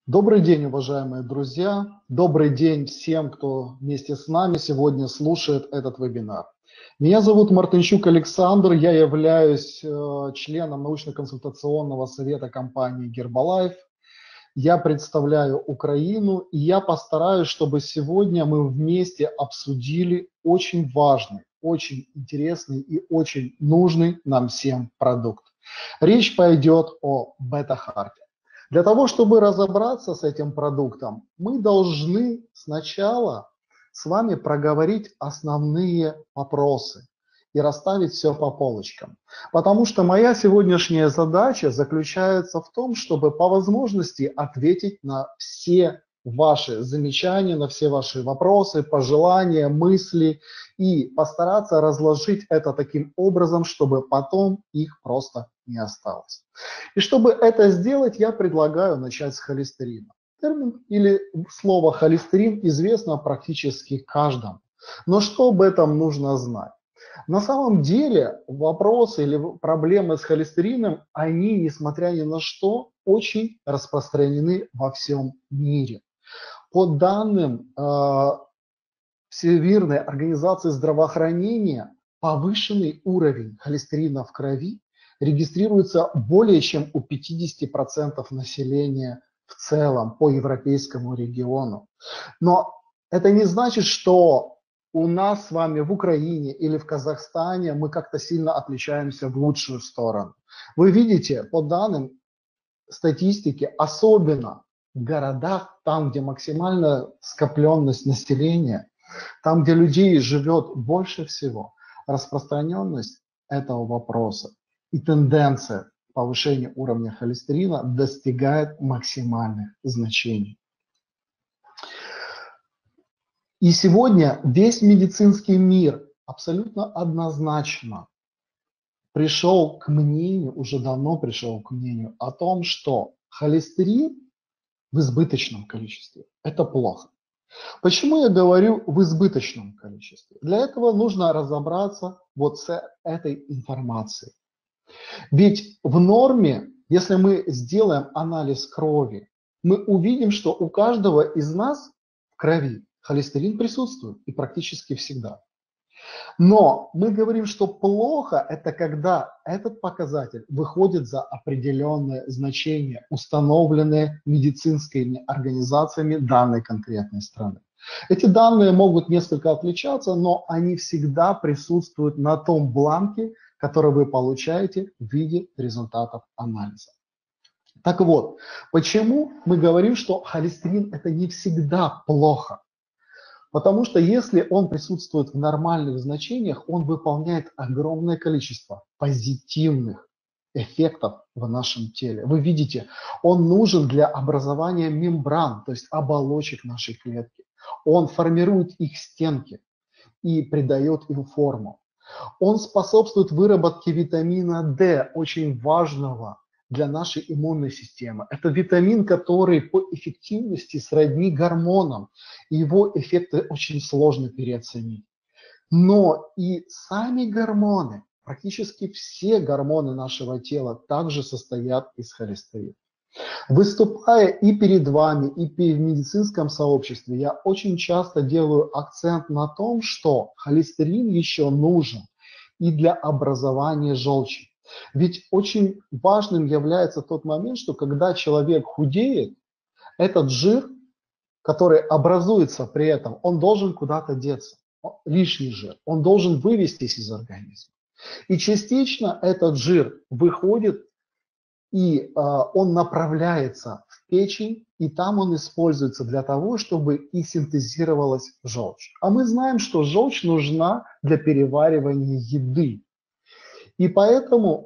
Добрый день, уважаемые друзья! Добрый день всем, кто вместе с нами сегодня слушает этот вебинар. Меня зовут Мартынчук Александр, я являюсь членом научно-консультационного совета компании Herbalife. Я представляю Украину, и я постараюсь, чтобы сегодня мы вместе обсудили очень важный, очень интересный и очень нужный нам всем продукт. Речь пойдет о бета-харте. Для того, чтобы разобраться с этим продуктом, мы должны сначала с вами проговорить основные вопросы и расставить все по полочкам. Потому что моя сегодняшняя задача заключается в том, чтобы по возможности ответить на все ваши замечания, на все ваши вопросы, пожелания, мысли и постараться разложить это таким образом, чтобы потом их просто не осталось. И чтобы это сделать, я предлагаю начать с холестерина. Термин или слово холестерин известно практически каждому. Но что об этом нужно знать? На самом деле вопросы или проблемы с холестерином, они, несмотря ни на что, очень распространены во всем мире. По данным Всемирной организации здравоохранения, повышенный уровень холестерина в крови регистрируется более чем у 50% населения в целом по европейскому региону. Но это не значит, что у нас с вами в Украине или в Казахстане мы как-то сильно отличаемся в лучшую сторону. Вы видите, по данным статистики, особенно в городах, там, где максимальная скопленность населения, там, где людей живет больше всего, распространенность этого вопроса и тенденция повышения уровня холестерина достигает максимальных значений. И сегодня весь медицинский мир абсолютно однозначно пришел к мнению, уже давно пришел к мнению о том, что холестерин в избыточном количестве – это плохо. Почему я говорю в избыточном количестве? Для этого нужно разобраться вот с этой информацией. Ведь в норме, если мы сделаем анализ крови, мы увидим, что у каждого из нас в крови холестерин присутствует и практически всегда. Но мы говорим, что плохо – это когда этот показатель выходит за определенное значение, установленное медицинскими организациями данной конкретной страны. Эти данные могут несколько отличаться, но они всегда присутствуют на том бланке, который вы получаете в виде результатов анализа. Так вот, почему мы говорим, что холестерин – это не всегда плохо? Потому что если он присутствует в нормальных значениях, он выполняет огромное количество позитивных эффектов в нашем теле. Вы видите, он нужен для образования мембран, то есть оболочек нашей клетки. Он формирует их стенки и придает им форму. Он способствует выработке витамина D, очень важного для нашей иммунной системы. Это витамин, который по эффективности сродни гормонам, и его эффекты очень сложно переоценить. Но и сами гормоны, практически все гормоны нашего тела также состоят из холестерина. Выступая и перед вами, и в медицинском сообществе, я очень часто делаю акцент на том, что холестерин еще нужен и для образования желчи. Ведь очень важным является тот момент, что когда человек худеет, этот жир, который образуется при этом, он должен куда-то деться, лишний жир, он должен вывестись из организма. И частично этот жир выходит, и он направляется в печень, и там он используется для того, чтобы и синтезировалась желчь. А мы знаем, что желчь нужна для переваривания еды. И поэтому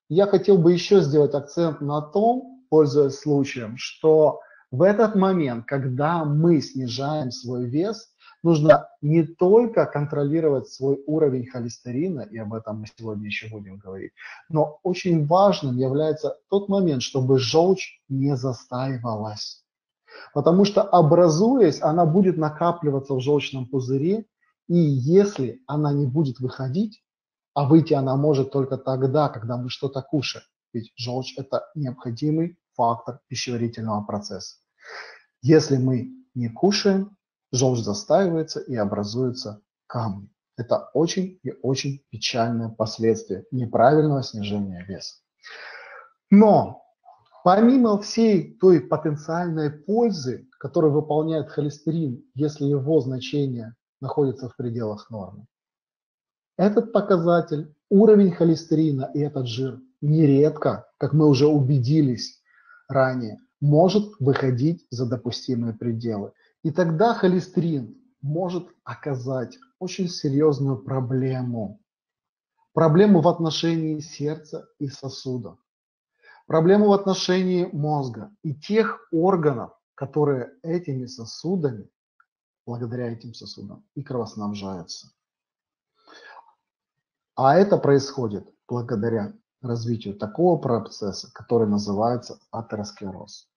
я хотел бы еще сделать акцент на том, пользуясь случаем, что в этот момент, когда мы снижаем свой вес, нужно не только контролировать свой уровень холестерина, и об этом мы сегодня еще будем говорить, но очень важным является тот момент, чтобы желчь не застаивалась. Потому что, образуясь, она будет накапливаться в желчном пузыре, и если она не будет выходить, а выйти она может только тогда, когда мы что-то кушаем, ведь желчь – это необходимый фактор пищеварительного процесса. Если мы не кушаем, желчь застаивается и образуются камни. Это очень и очень печальное последствие неправильного снижения веса. Но помимо всей той потенциальной пользы, которую выполняет холестерин, если его значение находится в пределах нормы, этот показатель, уровень холестерина и этот жир нередко, как мы уже убедились ранее, может выходить за допустимые пределы. И тогда холестерин может оказать очень серьезную проблему. Проблему в отношении сердца и сосудов. Проблему в отношении мозга и тех органов, которые этими сосудами, благодаря этим сосудам, и кровоснабжаются. А это происходит благодаря развитию такого процесса, который называется атеросклероз.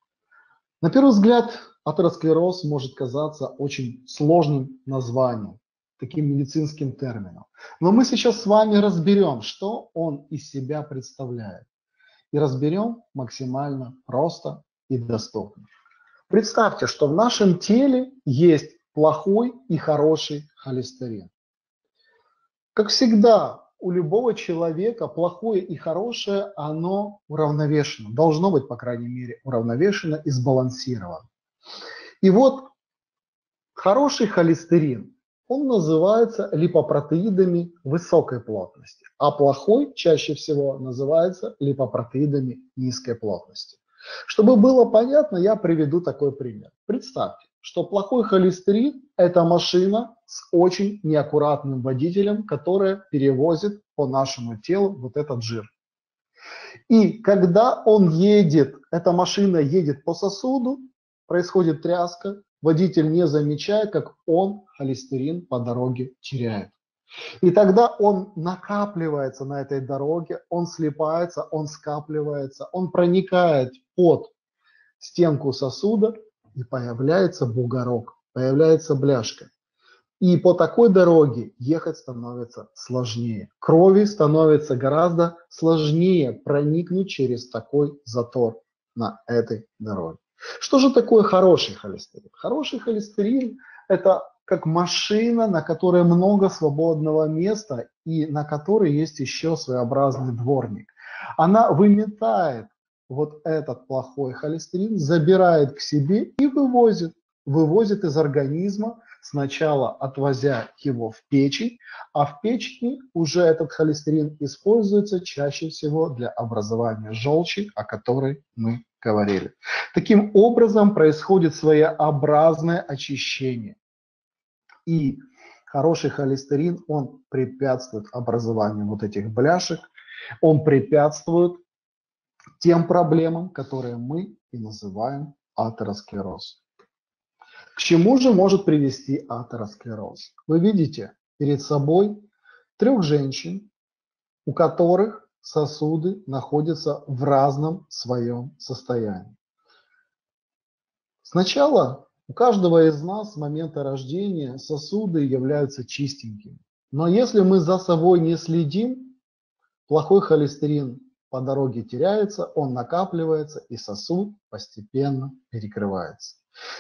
На первый взгляд, атеросклероз может казаться очень сложным названием, таким медицинским термином. Но мы сейчас с вами разберем, что он из себя представляет. И разберем максимально просто и доступно. Представьте, что в нашем теле есть плохой и хороший холестерин. Как всегда, у любого человека плохое и хорошее, оно уравновешено. Должно быть, по крайней мере, уравновешено и сбалансировано. И вот хороший холестерин, он называется липопротеидами высокой плотности, а плохой чаще всего называется липопротеидами низкой плотности. Чтобы было понятно, я приведу такой пример. Представьте, что плохой холестерин – это машина с очень неаккуратным водителем, которая перевозит по нашему телу вот этот жир. И когда он едет, эта машина едет по сосуду, происходит тряска, водитель не замечая, как он холестерин по дороге теряет. И тогда он накапливается на этой дороге, он слипается, он скапливается, он проникает под стенку сосуда, и появляется бугорок, появляется бляшка. И по такой дороге ехать становится сложнее. Крови становится гораздо сложнее проникнуть через такой затор на этой дороге. Что же такое хороший холестерин? Хороший холестерин – это как машина, на которой много свободного места и на которой есть еще своеобразный дворник. Она выметает вот этот плохой холестерин, забирает к себе и вывозит из организма, сначала отвозя его в печень, а в печени уже этот холестерин используется чаще всего для образования желчи, о которой мы говорили. Таким образом происходит своеобразное очищение. И хороший холестерин, он препятствует образованию вот этих бляшек, он препятствует тем проблемам, которые мы и называем атеросклероз. К чему же может привести атеросклероз? Вы видите перед собой 3 женщин, у которых сосуды находятся в разном своем состоянии. Сначала у каждого из нас с момента рождения сосуды являются чистенькими. Но если мы за собой не следим, плохой холестерин по дороге теряется, он накапливается, и сосуд постепенно перекрывается.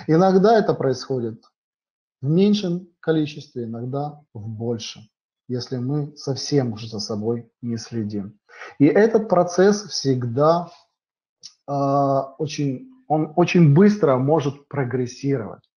Иногда это происходит в меньшем количестве, иногда в большем, если мы совсем уже за собой не следим. И этот процесс всегда очень быстро может прогрессировать.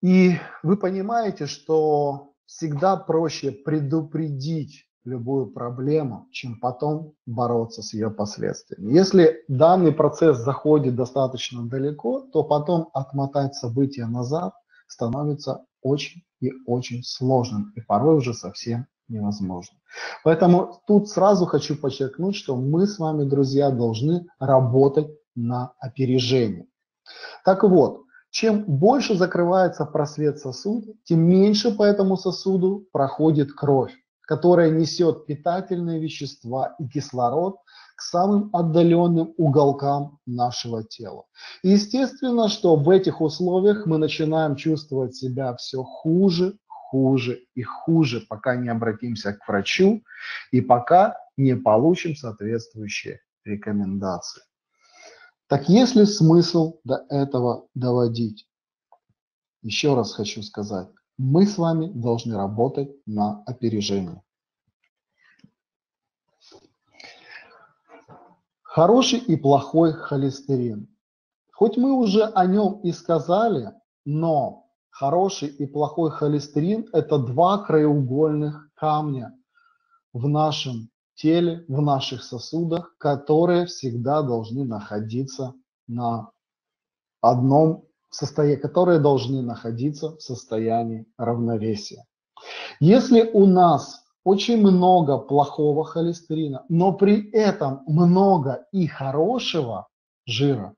И вы понимаете, что всегда проще предупредить любую проблему, чем потом бороться с ее последствиями. Если данный процесс заходит достаточно далеко, то потом отмотать события назад становится очень и очень сложным, и порой уже совсем невозможно. Поэтому тут сразу хочу подчеркнуть, что мы с вами, друзья, должны работать на опережение. Так вот, чем больше закрывается просвет сосуда, тем меньше по этому сосуду проходит кровь, которая несет питательные вещества и кислород к самым отдаленным уголкам нашего тела. И естественно, что в этих условиях мы начинаем чувствовать себя все хуже, хуже и хуже, пока не обратимся к врачу и пока не получим соответствующие рекомендации. Так есть ли смысл до этого доводить? Еще раз хочу сказать, мы с вами должны работать на опережение. Хороший и плохой холестерин. Хоть мы уже о нем и сказали, но хороший и плохой холестерин – это два краеугольных камня в нашем теле, в наших сосудах, которые всегда должны находиться на одном состоянии, которые должны находиться в состоянии равновесия. Если у нас очень много плохого холестерина, но при этом много и хорошего жира,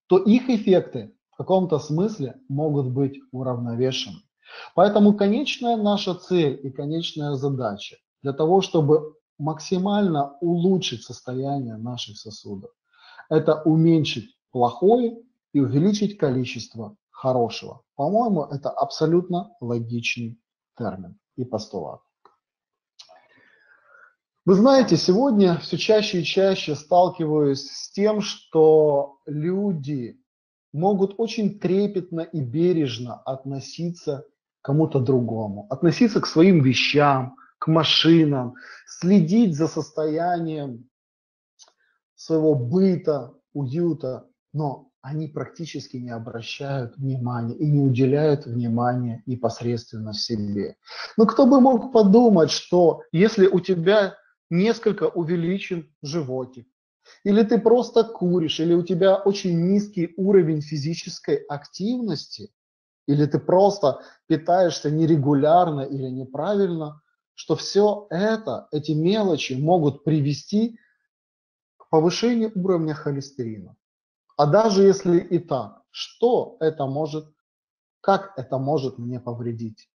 то их эффекты в каком-то смысле могут быть уравновешены. Поэтому конечная наша цель и конечная задача для того, чтобы максимально улучшить состояние наших сосудов, это уменьшить плохое и увеличить количество хорошего. По-моему, это абсолютно логичный термин и постулат. Вы знаете, сегодня все чаще и чаще сталкиваюсь с тем, что люди могут очень трепетно и бережно относиться к кому-то другому, относиться к своим вещам, к машинам, следить за состоянием своего быта, уюта, но они практически не обращают внимания и не уделяют внимания непосредственно себе. Но кто бы мог подумать, что если у тебя несколько увеличен животик, или ты просто куришь, или у тебя очень низкий уровень физической активности, или ты просто питаешься нерегулярно или неправильно, что все это, эти мелочи могут привести к повышению уровня холестерина. А даже если и так, что это может, как это может мне повредить?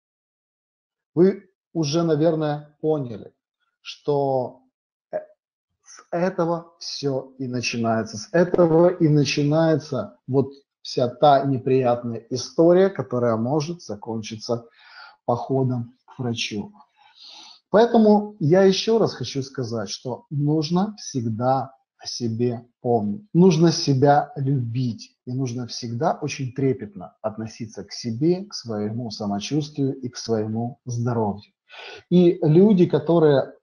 Вы уже, наверное, поняли, что с этого все и начинается. С этого и начинается вот вся та неприятная история, которая может закончиться походом к врачу. Поэтому я еще раз хочу сказать, что нужно всегда о себе помнить, нужно себя любить, и нужно всегда очень трепетно относиться к себе, к своему самочувствию и к своему здоровью. И люди, которые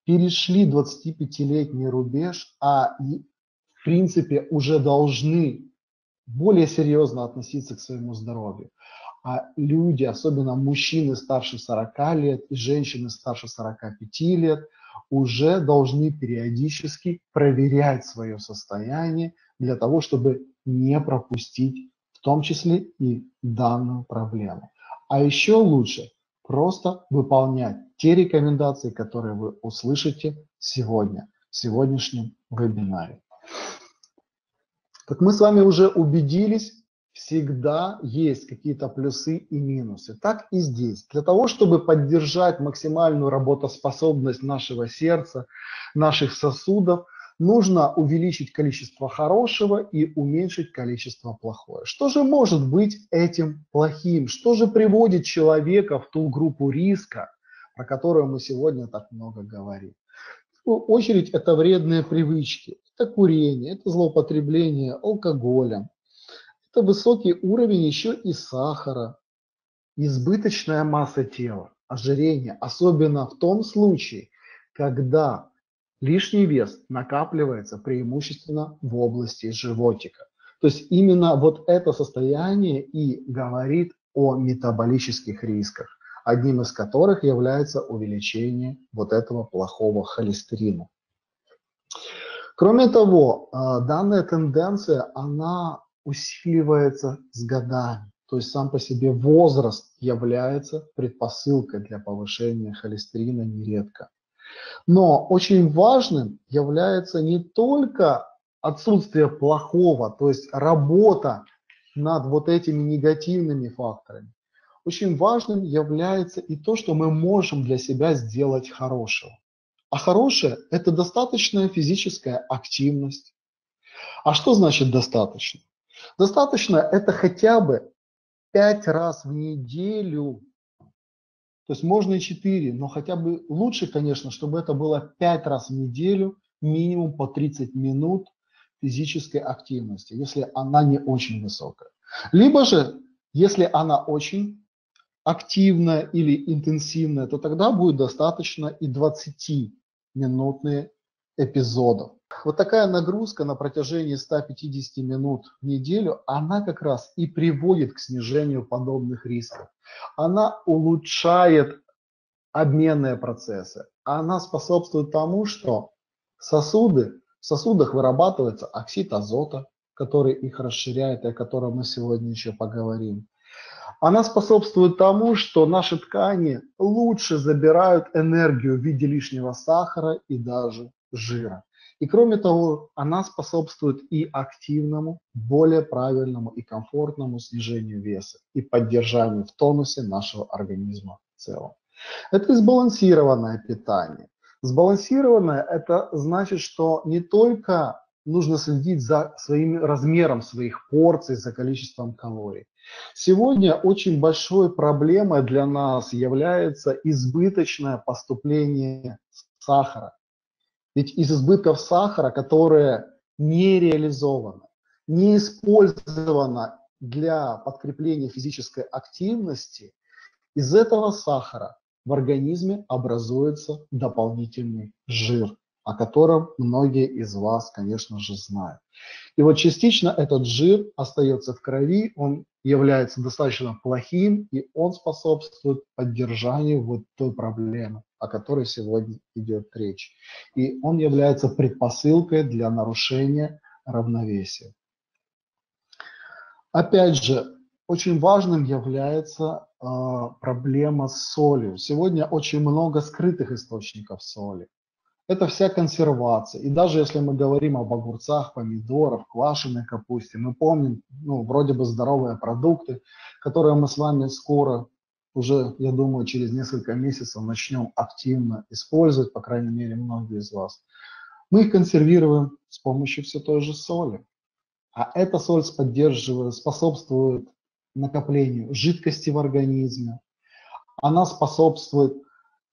перешли 25-летний рубеж, в принципе уже должны более серьезно относиться к своему здоровью. А люди, особенно мужчины старше 40 лет и женщины старше 45 лет, уже должны периодически проверять свое состояние для того, чтобы не пропустить в том числе и данную проблему. А еще лучше просто выполнять те рекомендации, которые вы услышите сегодня, в сегодняшнем вебинаре. Как мы с вами уже убедились, всегда есть какие-то плюсы и минусы. Так и здесь. Для того, чтобы поддержать максимальную работоспособность нашего сердца, наших сосудов, нужно увеличить количество хорошего и уменьшить количество плохого. Что же может быть этим плохим? Что же приводит человека в ту группу риска, про которую мы сегодня так много говорим? В первую очередь это вредные привычки, это курение, это злоупотребление алкоголем, это высокий уровень еще и сахара, избыточная масса тела, ожирение, особенно в том случае, когда лишний вес накапливается преимущественно в области животика. То есть именно вот это состояние и говорит о метаболических рисках, одним из которых является увеличение вот этого плохого холестерина. Кроме того, данная тенденция, она усиливается с годами. То есть сам по себе возраст является предпосылкой для повышения холестерина нередко. Но очень важным является не только отсутствие плохого, то есть работа над вот этими негативными факторами. Очень важным является и то, что мы можем для себя сделать хорошего. А хорошее – это достаточная физическая активность. А что значит достаточно? Достаточно – это хотя бы 5 раз в неделю, то есть можно и 4, но хотя бы лучше, конечно, чтобы это было 5 раз в неделю, минимум по 30 минут физической активности, если она не очень высокая. Либо же, если она очень активная или интенсивная, то тогда будет достаточно и 20-минутные эпизодов. Вот такая нагрузка на протяжении 150 минут в неделю, она как раз и приводит к снижению подобных рисков. Она улучшает обменные процессы. Она способствует тому, что в сосудах вырабатывается оксид азота, который их расширяет, и о котором мы сегодня еще поговорим. Она способствует тому, что наши ткани лучше забирают энергию в виде лишнего сахара и даже жира. И кроме того, она способствует и активному, более правильному и комфортному снижению веса и поддержанию в тонусе нашего организма в целом. Это сбалансированное питание. Сбалансированное – это значит, что не только нужно следить за своим размером своих порций, за количеством калорий. Сегодня очень большой проблемой для нас является избыточное поступление сахара. Ведь из избытков сахара, которые не реализованы, не использовано для подкрепления физической активности, из этого сахара в организме образуется дополнительный жир, о котором многие из вас, конечно же, знают. И вот частично этот жир остается в крови, он является достаточно плохим, и он способствует поддержанию вот той проблемы, о которой сегодня идет речь. И он является предпосылкой для нарушения равновесия. Опять же, очень важным является проблема с солью. Сегодня очень много скрытых источников соли. Это вся консервация. И даже если мы говорим об огурцах, помидорах, квашеной капусте, мы помним, вроде бы здоровые продукты, которые мы с вами скоро, уже, я думаю, через несколько месяцев начнем активно использовать, по крайней мере, многие из вас. Мы их консервируем с помощью все той же соли. А эта соль способствует накоплению жидкости в организме. Она способствует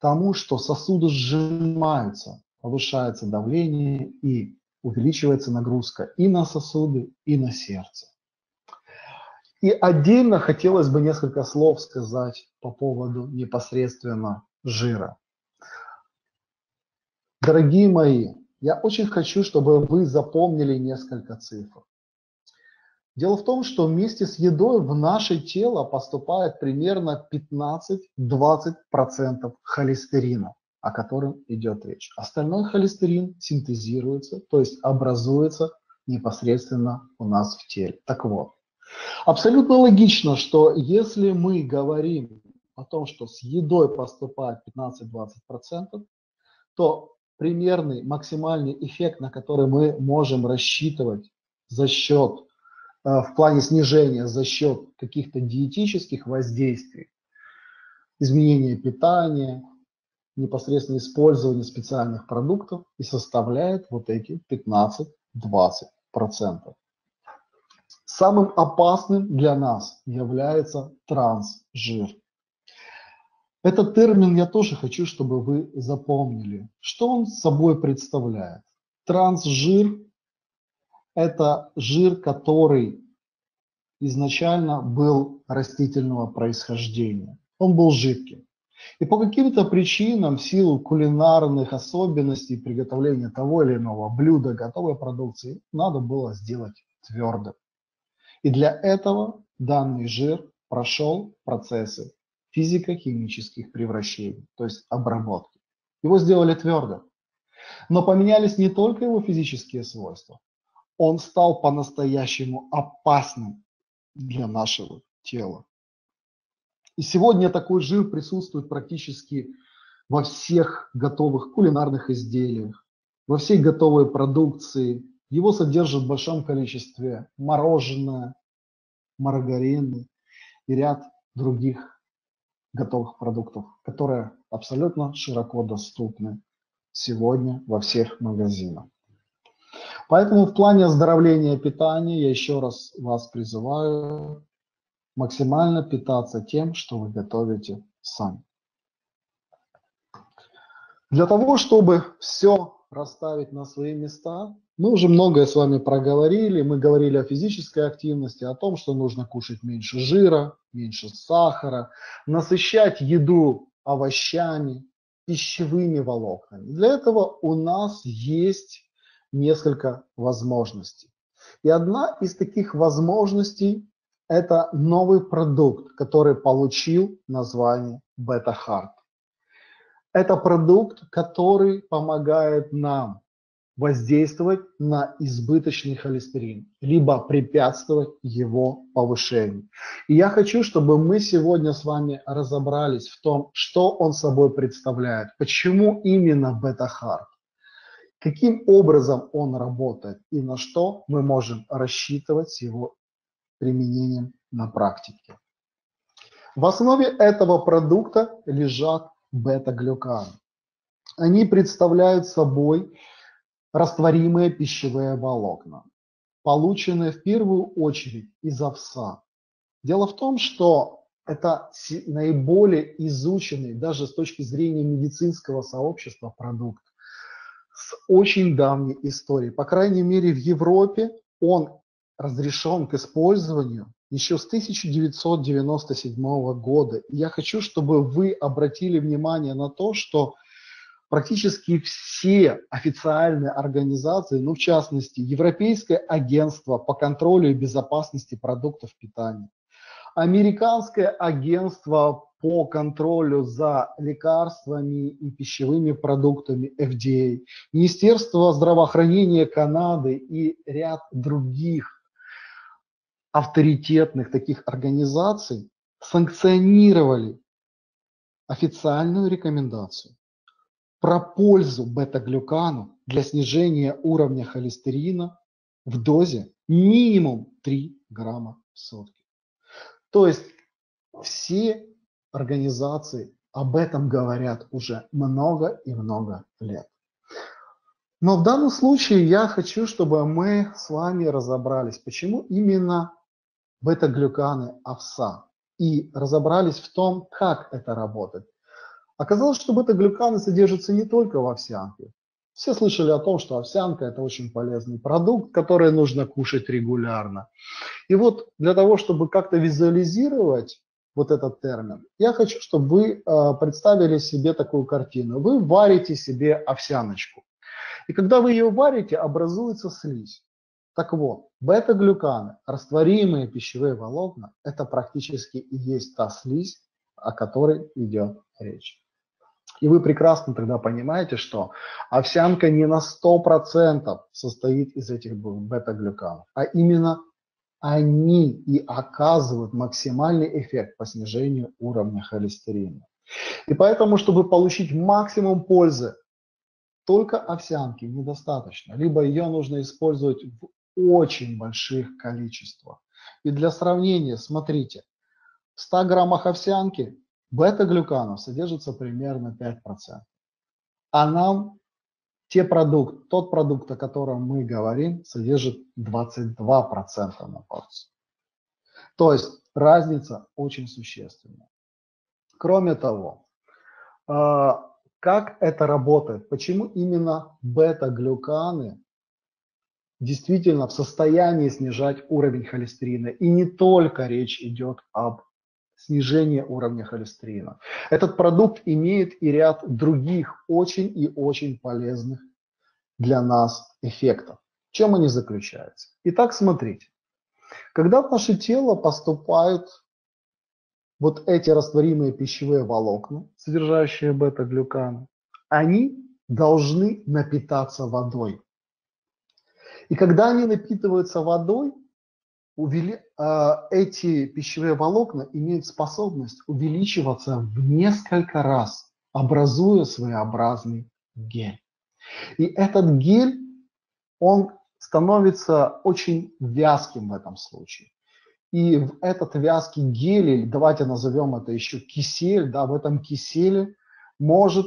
тому, что сосуды сжимаются, повышается давление и увеличивается нагрузка и на сосуды, и на сердце. И отдельно хотелось бы несколько слов сказать по поводу непосредственно жира. Дорогие мои, я очень хочу, чтобы вы запомнили несколько цифр. Дело в том, что вместе с едой в наше тело поступает примерно 15-20% холестерина, о котором идет речь. Остальной холестерин синтезируется, то есть образуется непосредственно у нас в теле. Так вот, абсолютно логично, что если мы говорим о том, что с едой поступает 15-20%, то примерный максимальный эффект, на который мы можем рассчитывать в плане снижения за счет каких-то диетических воздействий, изменения питания, непосредственно использования специальных продуктов, и составляет вот эти 15-20%. Самым опасным для нас является трансжир. Этот термин я тоже хочу, чтобы вы запомнили. Что он собой представляет? Трансжир – это жир, который изначально был растительного происхождения. Он был жидким. И по каким-то причинам, в силу кулинарных особенностей приготовления того или иного блюда, готовой продукции, надо было сделать твердым. И для этого данный жир прошел процессы физико-химических превращений, то есть обработки. Его сделали твердым. Но поменялись не только его физические свойства, он стал по-настоящему опасным для нашего тела. И сегодня такой жир присутствует практически во всех готовых кулинарных изделиях, во всей готовой продукции. Его содержат в большом количестве мороженое, маргарины и ряд других готовых продуктов, которые абсолютно широко доступны сегодня во всех магазинах. Поэтому в плане оздоровления питания я еще раз вас призываю максимально питаться тем, что вы готовите сами. Для того, чтобы все расставить на свои места, мы уже многое с вами проговорили. Мы говорили о физической активности, о том, что нужно кушать меньше жира, меньше сахара, насыщать еду овощами, пищевыми волокнами. Для этого у нас есть несколько возможностей. И одна из таких возможностей – это новый продукт, который получил название Beta-Heart. Это продукт, который помогает нам воздействовать на избыточный холестерин, либо препятствовать его повышению. И я хочу, чтобы мы сегодня с вами разобрались в том, что он собой представляет, почему именно Beta-Heart, каким образом он работает и на что мы можем рассчитывать с его применением на практике. В основе этого продукта лежат бета-глюканы. Они представляют собой растворимые пищевые волокна, полученные в первую очередь из овса. Дело в том, что это наиболее изученный даже с точки зрения медицинского сообщества продукт с очень давней историей. По крайней мере, в Европе он разрешен к использованию еще с 1997 года. И я хочу, чтобы вы обратили внимание на то, что практически все официальные организации, ну в частности, Европейское агентство по контролю и безопасности продуктов питания, Американское агентство по контролю за лекарствами и пищевыми продуктами FDA, Министерство здравоохранения Канады и ряд других авторитетных таких организаций санкционировали официальную рекомендацию про пользу бета-глюкану для снижения уровня холестерина в дозе минимум 3 грамма в сутки. То есть все организации об этом говорят уже много и много лет. Но в данном случае я хочу, чтобы мы с вами разобрались, почему именно бета-глюканы овса, и разобрались в том, как это работает. Оказалось, что бета-глюканы содержатся не только в овсянке. Все слышали о том, что овсянка – это очень полезный продукт, который нужно кушать регулярно. И вот для того, чтобы как-то визуализировать вот этот термин, я хочу, чтобы вы представили себе такую картину. Вы варите себе овсяночку. И когда вы ее варите, образуется слизь. Так вот, бета-глюканы, растворимые пищевые волокна, это практически и есть та слизь, о которой идет речь. И вы прекрасно тогда понимаете, что овсянка не на 100% состоит из этих бета-глюканов, а именно они и оказывают максимальный эффект по снижению уровня холестерина. И поэтому, чтобы получить максимум пользы, только овсянки недостаточно, либо ее нужно использовать в очень больших количествах. И для сравнения, смотрите, в 100 граммах овсянки бета-глюканов содержится примерно 5%. А нам тот продукт, о котором мы говорим, содержит 22% на порцию. То есть разница очень существенная. Кроме того, как это работает? Почему именно бета-глюканы действительно в состоянии снижать уровень холестерина? И не только речь идет об снижении уровня холестерина. Этот продукт имеет и ряд других очень и очень полезных для нас эффектов. В чем они заключаются? Итак, смотрите. Когда в наше тело поступают вот эти растворимые пищевые волокна, содержащие бета-глюканы, они должны напитаться водой. И когда они напитываются водой, эти пищевые волокна имеют способность увеличиваться в несколько раз, образуя своеобразный гель. И этот гель, он становится очень вязким в этом случае. И в этот вязкий гель, давайте назовем это еще кисель, да, в этом киселе может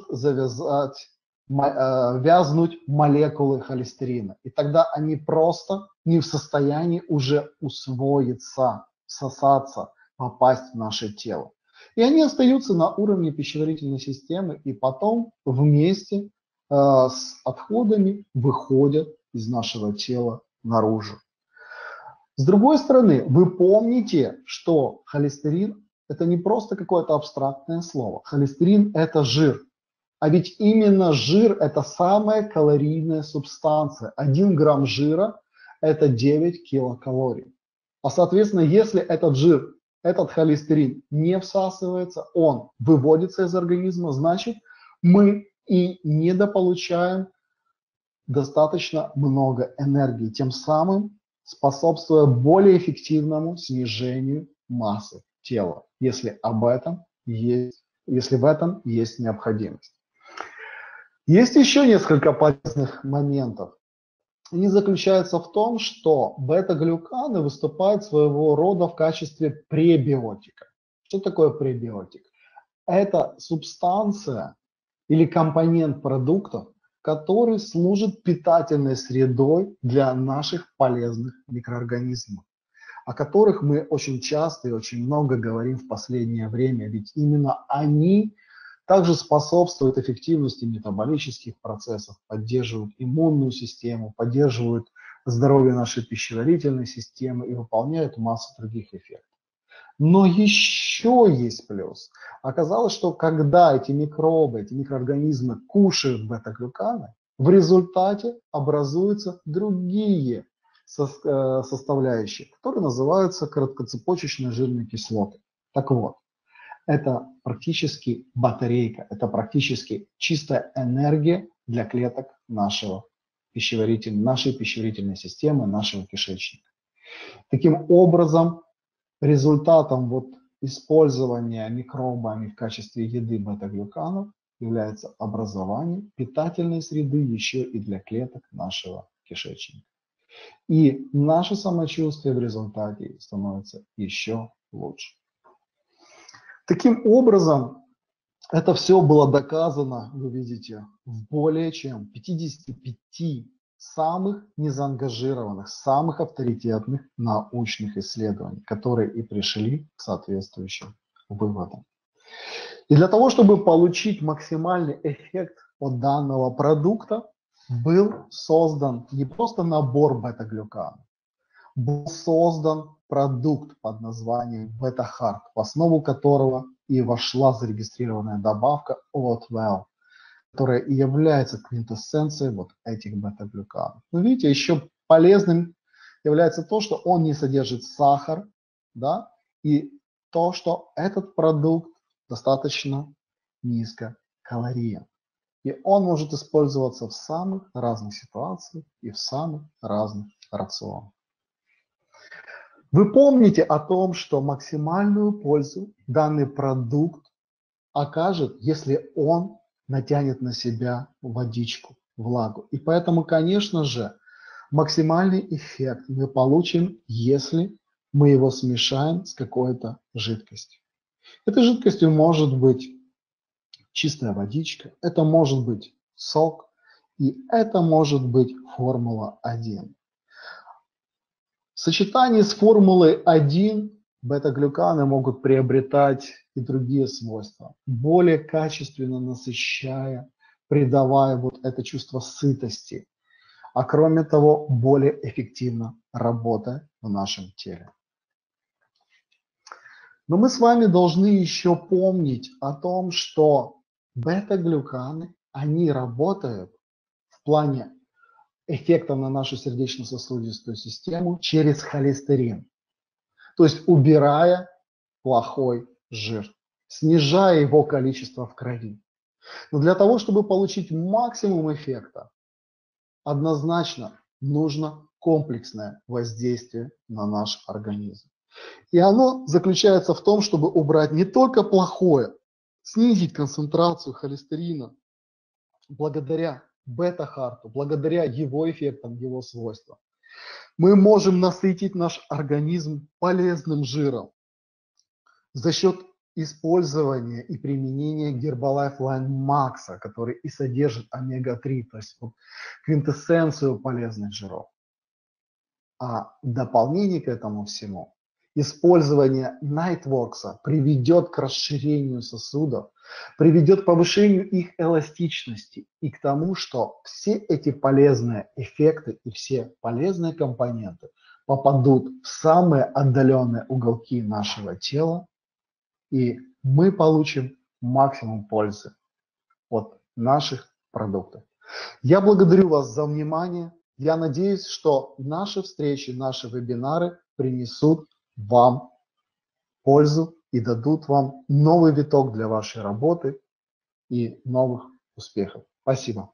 вязнуть молекулы холестерина. И тогда они просто не в состоянии уже усвоиться, всосаться, попасть в наше тело. И они остаются на уровне пищеварительной системы и потом вместе с отходами выходят из нашего тела наружу. С другой стороны, вы помните, что холестерин – это не просто какое-то абстрактное слово. Холестерин – это жир. А ведь именно жир – это самая калорийная субстанция. 1 грамм жира – это 9 килокалорий. А соответственно, если этот жир, этот холестерин не всасывается, он выводится из организма, значит, мы и недополучаем достаточно много энергии, тем самым способствуя более эффективному снижению массы тела, если в этом есть необходимость. Есть еще несколько полезных моментов. Они заключаются в том, что бета-глюканы выступают своего рода в качестве пребиотика. Что такое пребиотик? Это субстанция или компонент продуктов, который служит питательной средой для наших полезных микроорганизмов, о которых мы очень часто и очень много говорим в последнее время, ведь именно они также способствуют эффективности метаболических процессов, поддерживают иммунную систему, поддерживают здоровье нашей пищеварительной системы и выполняют массу других эффектов. Но еще есть плюс. Оказалось, что когда эти микробы, эти микроорганизмы кушают бета-глюканы, в результате образуются другие составляющие, которые называются короткоцепочечные жирные кислоты. Так вот, это практически батарейка, это практически чистая энергия для клеток нашей пищеварительной системы, нашего кишечника. Таким образом, результатом использования микробами в качестве еды бета-глюканов является образование питательной среды еще и для клеток нашего кишечника. И наше самочувствие в результате становится еще лучше. Таким образом, это все было доказано, вы видите, в более чем 55 самых незаангажированных, самых авторитетных научных исследований, которые и пришли к соответствующим выводам. И для того, чтобы получить максимальный эффект от данного продукта, был создан не просто набор бета-глюканов, был создан продукт под названием BetaHart, в основу которого и вошла зарегистрированная добавка OatWell, которая и является квинтэссенцией этих бета-глюканов. Но видите, еще полезным является то, что он не содержит сахар, да, и то, что этот продукт достаточно низкокалориен. И он может использоваться в самых разных ситуациях и в самых разных рационах. Вы помните о том, что максимальную пользу данный продукт окажет, если он натянет на себя водичку, влагу. И поэтому, конечно же, максимальный эффект мы получим, если мы его смешаем с какой-то жидкостью. Этой жидкостью может быть чистая водичка, это может быть сок, и это может быть формула-1. В сочетании с формулой-1 бета-глюканы могут приобретать и другие свойства, более качественно насыщая, придавая это чувство сытости, а кроме того, более эффективно работая в нашем теле. Но мы с вами должны еще помнить о том, что бета-глюканы, они работают в плане эффекта на нашу сердечно-сосудистую систему через холестерин. То есть убирая плохой жир, снижая его количество в крови. Но для того, чтобы получить максимум эффекта, однозначно нужно комплексное воздействие на наш организм. И оно заключается в том, чтобы убрать не только плохое, снизить концентрацию холестерина благодаря бета-харту, благодаря его эффектам, его свойствам. Мы можем насытить наш организм полезным жиром за счет использования и применения Herbalife Line Max, который и содержит омега-3, то есть квинтэссенцию полезных жиров. А в дополнение к этому всему, использование Nightworks приведет к расширению сосудов, приведет к повышению их эластичности и к тому, что все эти полезные эффекты и все полезные компоненты попадут в самые отдаленные уголки нашего тела, и мы получим максимум пользы от наших продуктов. Я благодарю вас за внимание. Я надеюсь, что наши встречи, наши вебинары принесут вам пользу и дадут вам новый виток для вашей работы и новых успехов. Спасибо.